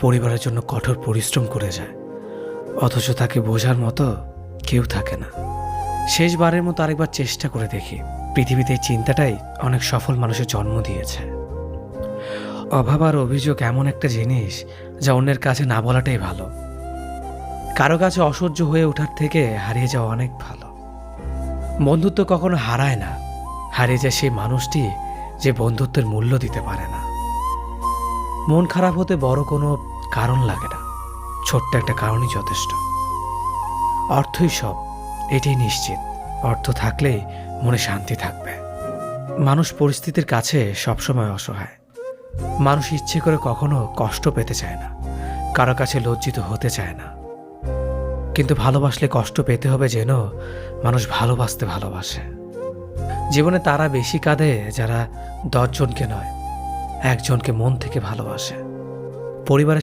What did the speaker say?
পরিবারের জন্য কঠোর পরিশ্রম করে যায়, অথচ তাকে বোঝার মতো কেউ থাকে না। শেষবারের মতো আরেকবার চেষ্টা করে দেখি। পৃথিবীতে এই চিন্তাটাই অনেক সফল মানুষের জন্ম দিয়েছে। অভাব আর অভিযোগ এমন একটা জিনিস যা অন্যের কাছে না বলাটাই ভালো। কারো কাছে অসহ্য হয়ে ওঠার থেকে হারিয়ে যাওয়া অনেক ভালো। বন্ধুত্ব কখনো হারায় না, হারিয়ে যায় সেই মানুষটি যে বন্ধুত্বের মূল্য দিতে পারে না। মন খারাপ হতে বড় কোনো কারণ লাগে না, ছোট্ট একটা কারণই যথেষ্ট। অর্থই সব, এটাই নিশ্চিত। অর্থ থাকলেই মনে শান্তি থাকবে। মানুষ পরিস্থিতির কাছে সবসময় অসহায়। মানুষ ইচ্ছে করে কখনো কষ্ট পেতে চায় না, কারো কাছে লজ্জিত হতে চায় না। কিন্তু ভালোবাসলে কষ্ট পেতে হবে যেন মানুষ ভালোবাসতে ভালোবাসে। জীবনে তারা বেশি কাঁদে যারা 10 জনকে নয়, একজনকে মন থেকে ভালোবাসে। পরিবারের